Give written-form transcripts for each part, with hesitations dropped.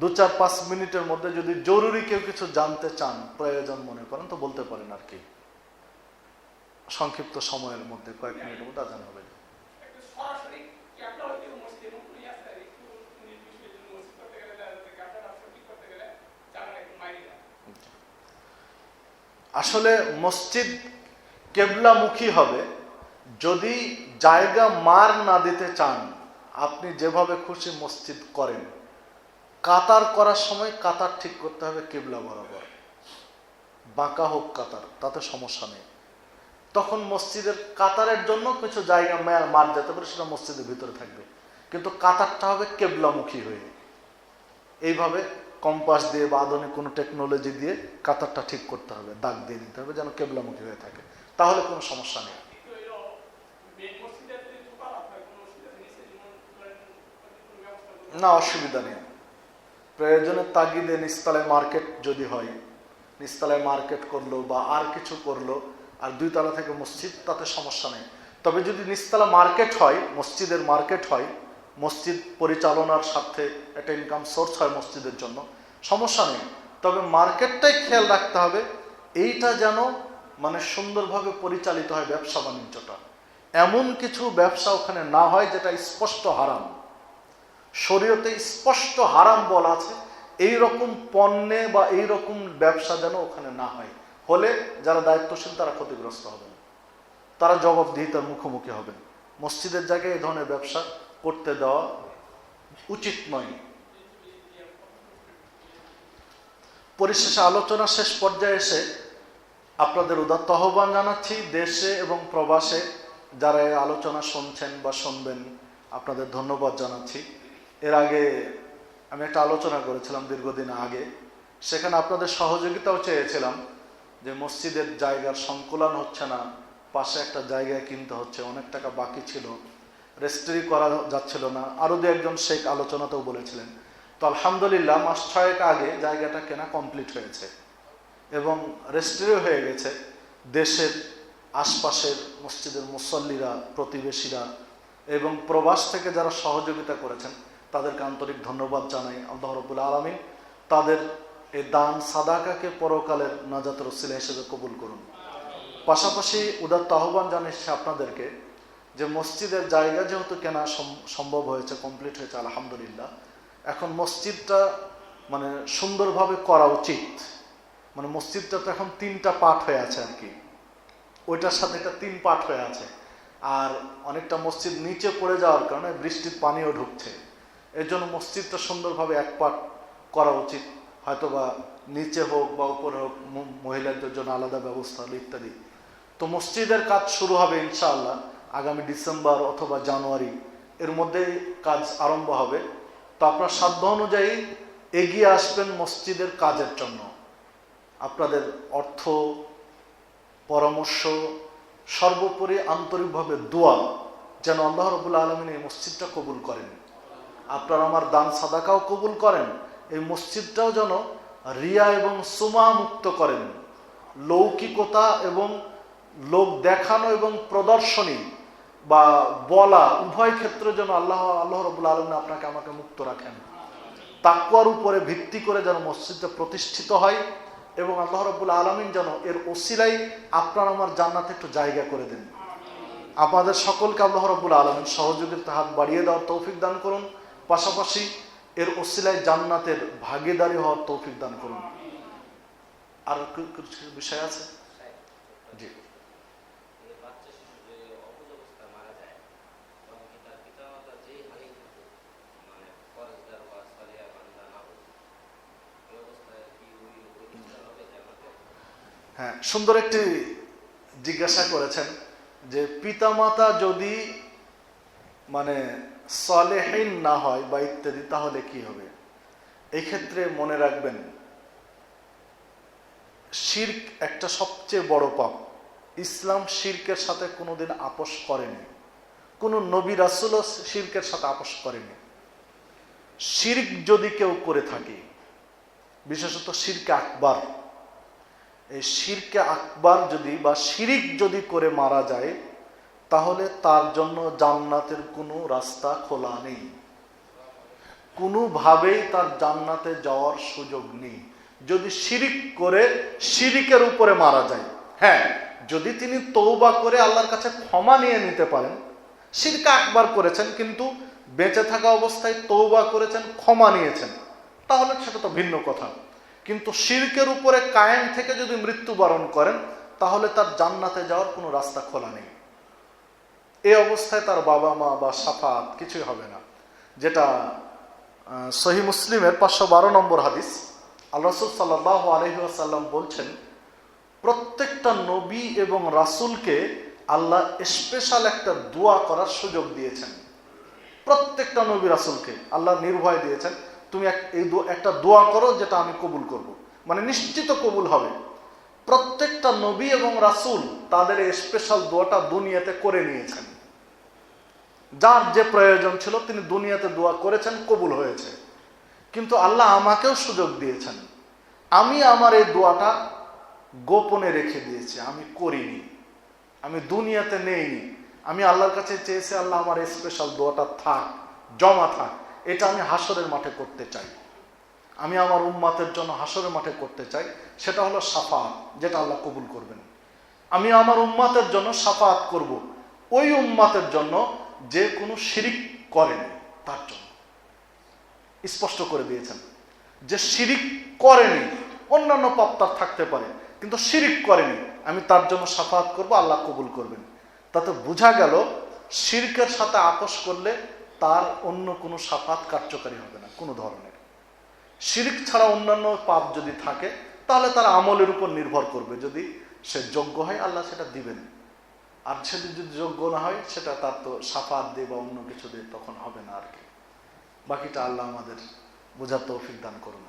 2-4-5 মিনিটের মধ্যে যদি জরুরি কেউ কিছু জানতে চান, প্রয়োজন মনে করেন, তো বলতে পারেন আর কি। সংক্ষিপ্ত সময়ের মধ্যে, কয়েক মিনিটের মধ্যে আজান হবে। আসলে মসজিদ কেবলামুখী হবে যদি জায়গা মার না দিতে চান। আপনি যেভাবে খুশি মসজিদ করেন, কাতার করার সময় কাতার ঠিক করতে হবে কেবলা বরাবর, বাঁকা হোক কাতার, তাতে সমস্যা নেই। তখন মসজিদের কাতারের জন্য কিছু জায়গা মার যেতে পারে, সেটা মসজিদের ভিতরে থাকবে, কিন্তু কাতারটা হবে কেবলামুখী হয়ে। এইভাবে কম্পাস দিয়ে বা আধুনিক কোনো টেকনোলজি দিয়ে কাতারটা ঠিক করতে হবে, দাগ দিয়ে দিতে হবে যেন কেবলামুখী হয়ে থাকে, তাহলে কোনো সমস্যা নেই। না, অসুবিধা নেই। প্রয়োজনের তাগিদে নিচতলায় মার্কেট যদি হয়, নিচতলায় মার্কেট করলো বা আর কিছু করলো, আর 2 তলা থেকে মসজিদ, তাতে সমস্যা নেই। তবে যদি নিচতলা মার্কেট হয়, মসজিদের মার্কেট হয়, মসজিদ পরিচালনার স্বার্থে একটা ইনকাম সোর্স হয় মসজিদের জন্য, সমস্যা নেই। তবে মার্কেটটাই খেয়াল রাখতে হবে, এইটা যেন মানে সুন্দরভাবে পরিচালিত হয়, ব্যবসা বাণিজ্যটা। এমন কিছু ব্যবসা ওখানে না হয় যেটা স্পষ্ট হারাম, শরীয়তে স্পষ্ট হারাম বলা আছে, এই রকম পণ্যে বা এই রকম ব্যবসা যেন ওখানে না হয়। হলে যারা দায়িত্বশীল তারা ক্ষতিগ্রস্ত হবেন, তারা জবাবদিহিতার মুখোমুখি হবেন। মসজিদের জায়গায় এই ধরনের ব্যবসা করতে দেওয়া উচিত নয়। পরিশেষে আলোচনা শেষ পর্যায়ে এসে আপনাদের উদাত্ত আহ্বান জানাচ্ছি, দেশে এবং প্রবাসে যারা এই আলোচনা শুনছেন বা শুনবেন, আপনাদের ধন্যবাদ জানাচ্ছি। এর আগে আমি একটা আলোচনা করেছিলাম দীর্ঘদিন আগে, সেখানে আপনাদের সহযোগিতাও চেয়েছিলাম যে মসজিদের জায়গার সংকুলান হচ্ছে না, পাশে একটা জায়গায় কিনতে হচ্ছে, অনেক টাকা বাকি ছিল, রেজিস্ট্রি করা যাচ্ছিল না, আরও 2-1 শেখ আলোচনাতেও বলেছিলেন। তো আলহামদুলিল্লাহ মাস 6 আগে জায়গাটা কেনা কমপ্লিট হয়েছে এবং রেজিস্ট্রিও হয়ে গেছে। দেশের আশপাশের মসজিদের মুসল্লিরা, প্রতিবেশীরা এবং প্রবাস থেকে যারা সহযোগিতা করেছেন তাদেরকে আন্তরিক ধন্যবাদ জানাই। আল্লাহ রাব্বুল আলামিন তাদের এই দান সাদাকাকে পরকালের নাজাতের ওসিলা হিসেবে কবুল করুন। পাশাপাশি উদাত্ত আহ্বান জানাচ্ছি আপনাদেরকে যে মসজিদের জায়গা যেহেতু কেনা সম্ভব হয়েছে, কমপ্লিট হয়েছে আলহামদুলিল্লাহ, এখন মসজিদটা মানে সুন্দরভাবে করা উচিত। মানে মসজিদটা তো এখন 3টা পার্ট হয়ে আছে আর কি, ওইটার সাথে এটা 3 পার্ট হয়ে আছে। আর অনেকটা মসজিদ নিচে পড়ে যাওয়ার কারণে বৃষ্টির পানিও ঢুকছে, এর জন্য মসজিদটা সুন্দরভাবে 1 পার্ট করা উচিত, হয়তোবা নিচে হোক বা উপরে হোক, মহিলাদের জন্য আলাদা ব্যবস্থা হলো ইত্যাদি। তো মসজিদের কাজ শুরু হবে ইনশাআল্লাহ আগামী ডিসেম্বর অথবা জানুয়ারি এর মধ্যে কাজ আরম্ভ হবে। তো আপনার সাধ্য অনুযায়ী এগিয়ে আসবেন মসজিদের কাজের জন্য। আপনাদের অর্থ, পরামর্শ, সর্বোপরি আন্তরিকভাবে দোয়া যেন আল্লাহ রাব্বুল আলামিন এই মসজিদটা কবুল করেন, আপনার আমার দান সাদাকাও কবুল করেন, এই মসজিদটাও যেন রিয়া এবং সুমা মুক্ত করেন, লৌকিকতা এবং লোক দেখানো এবং প্রদর্শনী বা বলা উভয় ক্ষেত্রে যেন আল্লাহ রাব্বুল আলামিন আপনাকে আমাকে মুক্ত রাখেন। তাকওয়ার উপরে ভিত্তি করে যেন মসজিদটা প্রতিষ্ঠিত হয় এবং আল্লাহ রাব্বুল আলামিন যেন এর ওসিলায় আপনার আমার জান্নাতে একটু জায়গা করে দেন। আপনাদের সকলকে আল্লাহ রাব্বুল আলামিন সহযোগিতার হাত বাড়িয়ে দেওয়ার তৌফিক দান করুন, পাশাপাশি এর ওসিলায় জান্নাতের ভাগীদারি হওয়ার তৌফিক দান করুন। আর কিছু বিষয় আছে? জি, হ্যাঁ, সুন্দর একটি জিজ্ঞাসা করেছেন যে পিতামাতা যদি মানে সালেহীন না হয় বা ইত্যাদি, তাহলে কি হবে? এই ক্ষেত্রে মনে রাখবেন, শিরক একটা সবচেয়ে বড় পাপ। ইসলাম শিরকের সাথে কোনোদিন আপোষ করেনি, কোনো নবী রাসূলও শিরকের সাথে আপোষ করেনি। শিরক যদি কেউ করে থাকে, বিশেষত শিরকে আকবার, এই শিরকে আকবার যদি বা শিরিক যদি করে মারা যায়, তাহলে তার জন্য জান্নাতের কোনো রাস্তা খোলা নেই। কোনোভাবেই তার জান্নাতে যাওয়ার সুযোগ নেই যদি শিরিক করে শিরিকের উপরে মারা যায়। হ্যাঁ, যদি তিনি তওবা করে আল্লাহর কাছে ক্ষমা নিয়ে নিতে পারেন, শিরক আকবার করেছেন কিন্তু বেঁচে থাকা অবস্থায় তওবা করেছেন, ক্ষমা নিয়েছেন, তাহলে সেটা তো ভিন্ন কথা। কিন্তু শিরকের উপরে কায়েম থেকে যদি মৃত্যুবরণ করেন, তাহলে তার জান্নাতে যাওয়ার কোনো রাস্তা খোলা নেই। এই অবস্থায় তার বাবা মা বা শাফাত কিছুই হবে না। যেটা সহিহ মুসলিমের 512 নম্বর হাদিস, আল্লাহ রাসূল সাল্লাল্লাহু আলাইহি ওয়াসাল্লাম বলছেন, প্রত্যেকটা নবী এবং রাসূলকে আল্লাহ স্পেশাল একটা দোয়া করার সুযোগ দিয়েছেন। প্রত্যেকটা নবী রাসূলকে আল্লাহ নির্ভয় দিয়েছেন, তুমি একটা দোয়া করো যেটা আমি কবুল করব, মানে নিশ্চিত কবুল হবে। প্রত্যেকটা নবী এবং রাসূল তাদের এই স্পেশাল দোয়াটা দুনিয়াতে করে নিয়েছেন। যার যে প্রয়োজন ছিল তিনি দুনিয়াতে দোয়া করেছেন, কবুল হয়েছে। কিন্তু আল্লাহ আমাকেও সুযোগ দিয়েছেন, আমি আমার এই দোয়াটা গোপনে রেখে দিয়েছি, আমি করিনি, আমি দুনিয়াতে নেইনি। আমি আল্লাহর কাছে চেয়েছি, আল্লাহ আমার এই স্পেশাল দোয়াটা থাক, জমা থাক, এটা আমি হাসরের মাঠে করতে চাই। আমি আমার উম্মাতের জন্য হাসরের মাঠে করতে চাই, সেটা হলো শাফাআত, যেটা আল্লাহ কবুল করবেন। আমি আমার উম্মাতের জন্য শাফাআত করব, ওই উম্মাতের জন্য যে কোনো শিরিক করেনি তার জন্য। স্পষ্ট করে দিয়েছেন যে শিরিক করেনি, অন্যান্য পাপ তার থাকতে পারে কিন্তু শিরিক করেনি, আমি তার জন্য শাফাআত করব, আল্লাহ কবুল করবেন। তাতে বোঝা গেল শিরকের সাথে আপোষ করলে তার অন্য কোনো শাফাআত কার্যকারী হবে না কোনো ধরনের। শিরিক ছাড়া অন্যান্য পাপ যদি থাকে তাহলে তার আমলের উপর নির্ভর করবে, যদি সে যোগ্য হয় আল্লাহ সেটা দিবেন, আর সে যদি যোগ্য না হয় সেটা তার তো শাফাআত দিয়ে বা অন্য কিছু দিয়ে তখন হবে না আর কি। বাকিটা আল্লাহ আমাদের বোঝার তৌফিক দান করুন।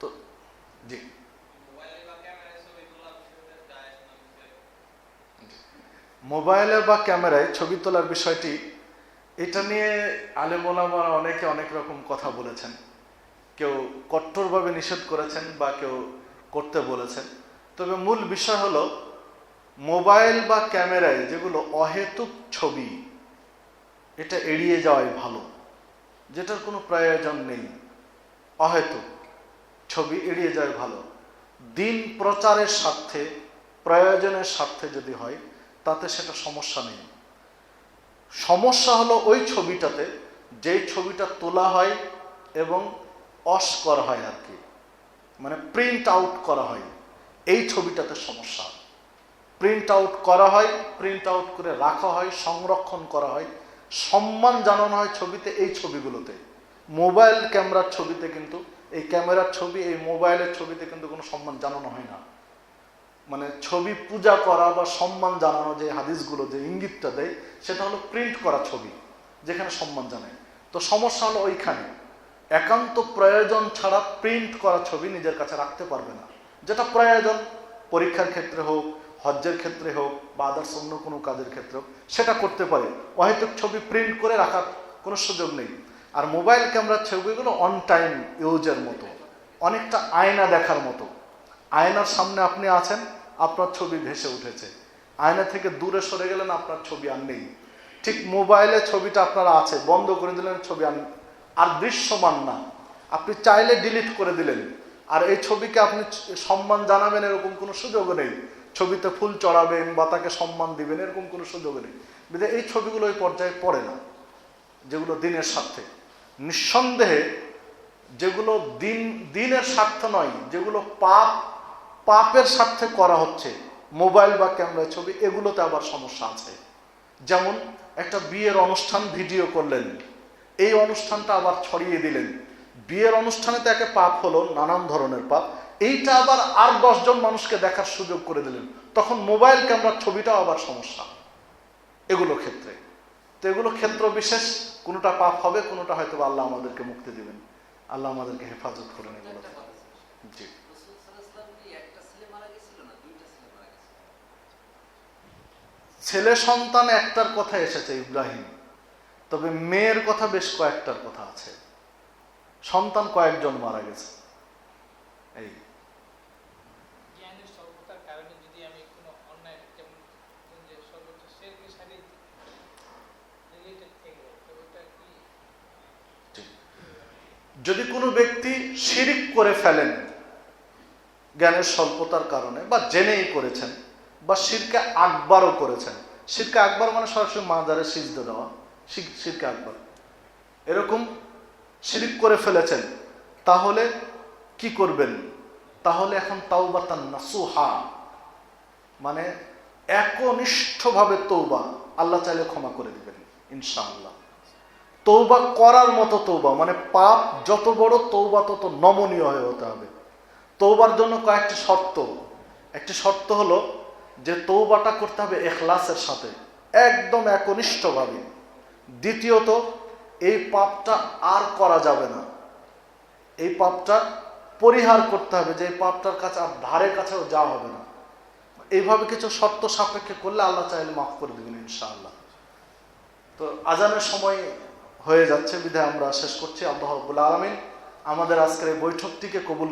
তো জি, মোবাইলে বা ক্যামেরায় ছবি তোলার বিষয়টি, এটা নিয়ে আলেম ওলামারা অনেকে অনেক রকম কথা বলেছেন। কেউ কঠোরভাবে নিষেধ করেছেন বা কেউ করতে বলেছেন। তবে মূল বিষয় হলো মোবাইল বা ক্যামেরায় যেগুলো অহেতুক ছবি, এটা এড়িয়ে যাওয়াই ভালো, যেটার কোনো প্রয়োজন নেই। অহেতুক ছবি এড়িয়ে যাওয়াই ভালো। দিন প্রচারের স্বার্থে, প্রয়োজনের স্বার্থে যদি হয় তাতে সেটা সমস্যা নেই। সমস্যা হলো ওই ছবিটাতে, যেই ছবিটা তোলা হয় এবং অস করা হয় আর কি, মানে প্রিন্ট আউট করা হয়, এই ছবিটাতে সমস্যা। প্রিন্ট আউট করা হয়, প্রিন্ট আউট করে রাখা হয়, সংরক্ষণ করা হয়, সম্মান জানানো হয় ছবিতে, এই ছবিগুলোতে। মোবাইল ক্যামেরার ছবিতে কিন্তু, এই ক্যামেরার ছবি, এই মোবাইলের ছবিতে কিন্তু কোনো সম্মান জানানো হয় না। মানে ছবি পূজা করা বা সম্মান জানানো যে হাদিসগুলো যে ইঙ্গিতটা দেয়, সেটা হলো প্রিন্ট করা ছবি, যেখানে সম্মান জানায়। তো সমস্যা হলো ওইখানে, একান্ত প্রয়োজন ছাড়া প্রিন্ট করা ছবি নিজের কাছে রাখতে পারবে না। যেটা প্রয়োজন, পরীক্ষার ক্ষেত্রে হোক, হজ্জের ক্ষেত্রে হোক বা আদার্স অন্য কোনো কাজের ক্ষেত্রে হোক, সেটা করতে পারে। অহেতুক ছবি প্রিন্ট করে রাখার কোনো সুযোগ নেই। আর মোবাইল ক্যামেরার ছবিগুলো অন টাইম ইউজের মতো, অনেকটা আয়না দেখার মতো। আয়নার সামনে আপনি আছেন, আপনার ছবি ভেসে উঠেছে, আয়না থেকে দূরে সরে গেলেন, আপনার ছবি আর নেই। ঠিক মোবাইলে ছবিটা আপনার আছে, বন্ধ করে দিলেন, ছবি আর দৃশ্যমান না, আপনি চাইলে ডিলিট করে দিলেন, আর এই ছবিকে আপনি সম্মান জানাবেন এরকম কোনো সুযোগও নেই। ছবিতে ফুল চড়াবেন বা তাকে সম্মান দিবেন এরকম কোনো সুযোগ নেই। বিধায় এই ছবিগুলো ওই পর্যায়ে পড়ে না, যেগুলো দিনের স্বার্থে। নিঃসন্দেহে যেগুলো দিনের স্বার্থ নয়, যেগুলো পাপের স্বার্থে করা হচ্ছে, মোবাইল বা ক্যামেরার ছবি, এগুলোতে আবার সমস্যা আছে। যেমন একটা বিয়ের অনুষ্ঠান ভিডিও করলেন, এই অনুষ্ঠানটা আবার ছড়িয়ে দিলেন, বিয়ের অনুষ্ঠানে তো একে পাপ হলো, নানান ধরনের পাপ, এইটা আবার আর 10 জন মানুষকে দেখার সুযোগ করে দিলেন, তখন মোবাইল ক্যামেরার ছবিটাও আবার সমস্যা এগুলো ক্ষেত্রে। তো এগুলো ক্ষেত্র বিশেষ, কোনোটা পাপ হবে, কোনোটা হয়তো আল্লাহ আমাদেরকে মুক্তি দিবেন। আল্লাহ আমাদেরকে হেফাজত করেন এগুলো। জি, ছেলে সন্তান একটার কথা এসেছে ইব্রাহিম, তবে মেয়ের কথা বেশ কয়েকটার কথা আছে। সন্তান কয়েকজন মারা গেছে। এই যদি কোনো ব্যক্তি শিরিক করে ফেলেন জ্ঞানের স্বল্পতার কারণে, বা জেনেই করেছেন, বা শিরকে আকবারও করেছেন। শিরকে আকবার মানে সরাসরি মাজারে সিজদা দেওয়া, শিরকে আকবার, এরকম শিরিক করে ফেলেছেন, তাহলে কি করবেন? তাহলে এখন তাওবাতান নাসুহা, মানে একনিষ্ঠভাবে তৌবা, আল্লাহ চাইলে ক্ষমা করে দিবেন ইনশাআল্লাহ। তৌবা করার মতো তৌবা, মানে পাপ যত বড়, তৌবা তত নমনীয় হয়ে হতে হবে। তৌবার জন্য কয়েকটি শর্ত। একটি শর্ত হলো যে তৌবাটা করতে হবে ইখলাসের সাথে, একদম একনিষ্ঠভাবে। দ্বিতীয়ত, এই পাপটা আর করা যাবে না, এই পাপটা পরিহার করতে হবে, যে এই পাপটার কাছে আর ধারে কাছেও যাওয়া হবে না। এইভাবে কিছু শর্ত সাপেক্ষে করলে আল্লাহ চাইলে মাফ করে দেবেন ইনশাআল্লাহ। তো আজানের সময় হয়ে যাচ্ছে, বিধায় আমরা শেষ করছি। আল্লাহ রাব্বুল আলামিন আমাদের আজকের এই বৈঠকটিকে কবুল